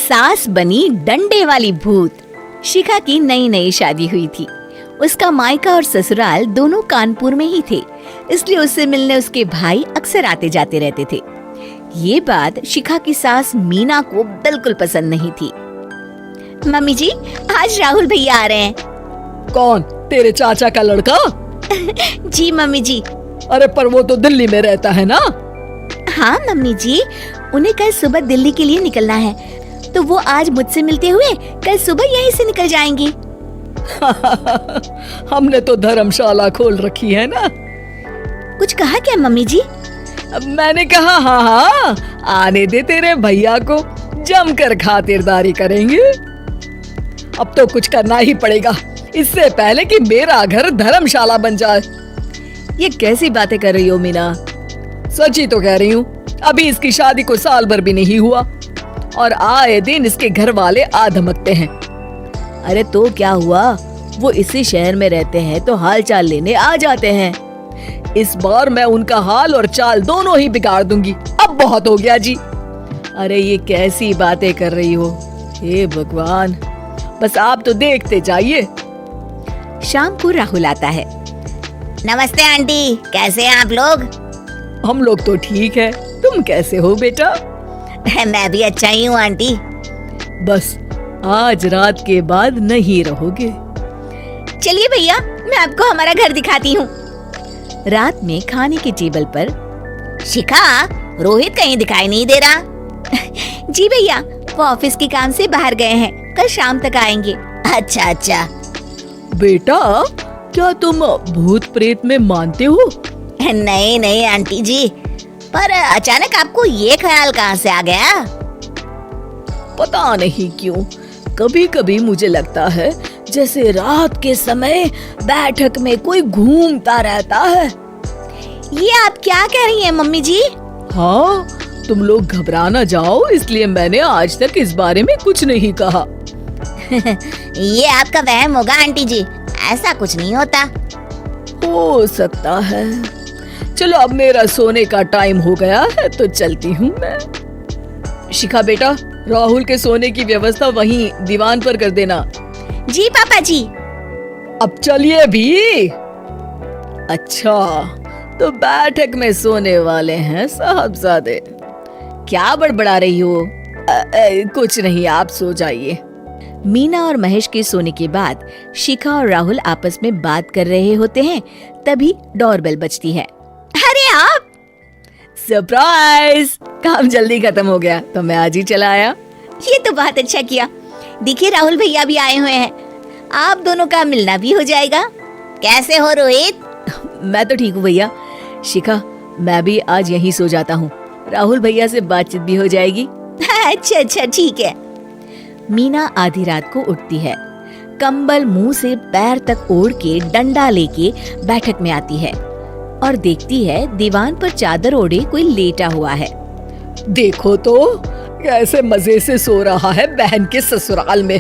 सास बनी डंडे वाली भूत। शिखा की नई नई शादी हुई थी। उसका मायका और ससुराल दोनों कानपुर में ही थे, इसलिए उससे मिलने उसके भाई अक्सर आते जाते रहते थे। ये बात शिखा की सास मीना को बिल्कुल पसंद नहीं थी। मम्मी जी, आज राहुल भैया आ रहे हैं। कौन, तेरे चाचा का लड़का? जी मम्मी जी। अरे पर वो तो दिल्ली में रहता है ना? हाँ मम्मी जी, उन्हें कल सुबह दिल्ली के लिए निकलना है, तो वो आज मुझसे मिलते हुए कल सुबह यहीं से निकल जाएंगे। हमने तो धर्मशाला खोल रखी है ना। कुछ कहा क्या मम्मी जी? मैंने कहा हाँ, आने दे तेरे भैया को, जमकर खातिरदारी करेंगे। अब तो कुछ करना ही पड़ेगा, इससे पहले कि मेरा घर धर्मशाला बन जाए। ये कैसी बातें कर रही हो मीना? सच ही तो कह रही हूँ। अभी इसकी शादी को साल भर भी नहीं हुआ और आए दिन इसके घर वाले आ धमकते हैं। अरे तो क्या हुआ, वो इसी शहर में रहते हैं तो हाल चाल लेने आ जाते हैं। इस बार मैं उनका हाल और चाल दोनों ही बिगाड़ दूंगी। अब बहुत हो गया जी। अरे ये कैसी बातें कर रही हो? हे भगवान, बस आप तो देखते जाइए। शाम को राहुल आता है। नमस्ते आंटी, कैसे हैं आप लोग? हम लोग तो ठीक है, तुम कैसे हो बेटा? मैं भी अच्छा ही हूँ आंटी। बस आज रात के बाद नहीं रहोगे। चलिए भैया, मैं आपको हमारा घर दिखाती हूँ। रात में खाने के टेबल पर शिखा, रोहित कहीं दिखाई नहीं दे रहा। जी भैया, वो ऑफिस के काम से बाहर गए हैं, कल शाम तक आएंगे। अच्छा अच्छा। बेटा, क्या तुम भूत प्रेत में मानते हो? नहीं नहीं आंटी जी, पर अचानक आपको ये ख्याल कहाँ से आ गया? पता नहीं क्यों, कभी कभी मुझे लगता है जैसे रात के समय बैठक में कोई घूमता रहता है। ये आप क्या कह रही हैं मम्मी जी? हाँ, तुम लोग घबरा ना जाओ, इसलिए मैंने आज तक इस बारे में कुछ नहीं कहा। ये आपका वहम होगा आंटी जी, ऐसा कुछ नहीं होता। हो सकता है। चलो अब मेरा सोने का टाइम हो गया है तो चलती हूँ मैं। शिखा बेटा, राहुल के सोने की व्यवस्था वहीं दीवान पर कर देना। जी पापा जी। अब चलिए भी। अच्छा, तो बैठक में सोने वाले हैं साहबजादे। क्या बड़बड़ा रही हो? कुछ नहीं, आप सो जाइए। मीना और महेश के सोने के बाद शिखा और राहुल आपस में बात कर रहे होते हैं, तभी डोरबेल बजती है। अरे आप! सरप्राइज! काम जल्दी खत्म हो गया तो मैं आज ही चला आया। ये तो बहुत अच्छा किया। देखिए राहुल भैया भी आए हुए हैं, आप दोनों का मिलना भी हो जाएगा। कैसे हो रोहित? मैं तो ठीक हूँ भैया। शिखा, मैं भी आज यहीं सो जाता हूँ, राहुल भैया से बातचीत भी हो जाएगी। अच्छा अच्छा ठीक है। मीना आधी रात को उठती है, कंबल मुंह से पैर तक ओढ़ के डंडा लेके बैठक में आती है और देखती है दीवान पर चादर ओढ़े कोई लेटा हुआ है। देखो तो कैसे मजे से सो रहा है बहन के ससुराल में।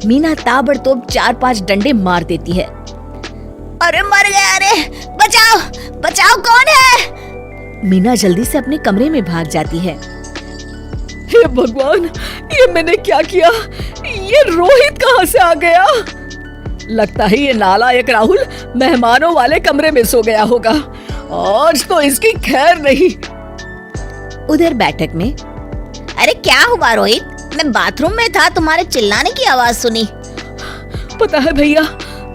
मीना ताबड़तोड़ 4-5 डंडे मार देती है। अरे मर गया, अरे बचाओ बचाओ, कौन है? मीना जल्दी से अपने कमरे में भाग जाती है। हे भगवान, ये मैंने क्या किया? ये रोहित कहाँ से आ गया? लगता है ये नालायक राहुल मेहमानों वाले कमरे में सो गया होगा। आज तो इसकी खैर नहीं। उधर बैठक में, अरे क्या हुआ रोहित? मैं बाथरूम में था, तुम्हारे चिल्लाने की आवाज सुनी। पता है भैया,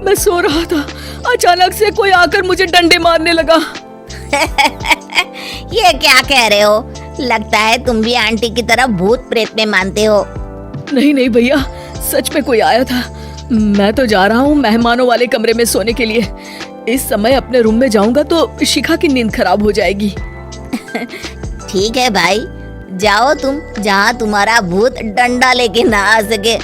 मैं सो रहा था, अचानक से कोई आकर मुझे डंडे मारने लगा। ये क्या कह रहे हो? लगता है तुम भी आंटी की तरह भूत प्रेत में मानते हो। नहीं नहीं भैया, सच में कोई आया था। मैं तो जा रहा हूँ मेहमानों वाले कमरे में सोने के लिए। इस समय अपने रूम में जाऊंगा तो शिखा की नींद खराब हो जाएगी। ठीक है भाई, जाओ तुम, जहाँ तुम्हारा भूत डंडा लेके ना आ सके।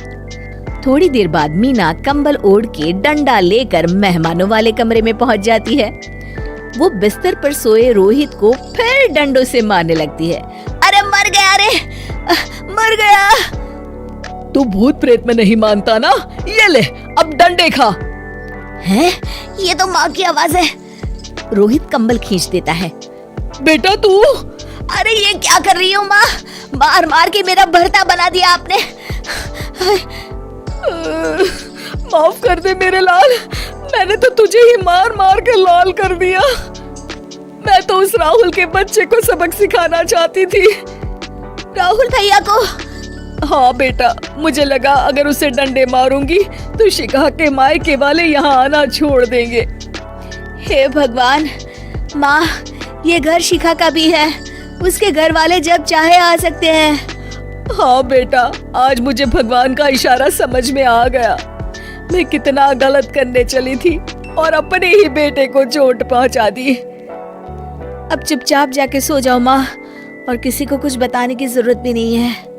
थोड़ी देर बाद मीना कंबल ओढ़ के डंडा लेकर मेहमानों वाले कमरे में पहुँच जाती है। वो बिस्तर पर सोए रोहित को फिर डंडों से मारने लगती है। अरे मर गया, अरे मर गया। तू भूत प्रेत में नहीं मानता ना? ये ले, अब डंडे खा। है? ये तो माँ की आवाज है। रोहित कंबल खींच देता है। बेटा तू! अरे ये क्या कर रही हो माँ? मार मार के मेरा भरता बना दिया आपने। माफ कर दे मेरे लाल, मैंने तो तुझे ही मार मार कर लाल कर दिया। मैं तो उस राहुल के बच्चे को सबक सिखाना चाहती थी। राहुल भैया को? हाँ बेटा, मुझे लगा अगर उसे डंडे मारूंगी तो शिखा के मायके वाले यहाँ आना छोड़ देंगे। हे भगवान, माँ ये घर शिखा का भी है, उसके घर वाले जब चाहे आ सकते हैं। हाँ बेटा, आज मुझे भगवान का इशारा समझ में आ गया। मैं कितना गलत करने चली थी और अपने ही बेटे को चोट पहुंचा दी। अब चुपचाप जाके सो जाओ माँ, और किसी को कुछ बताने की जरूरत भी नहीं है।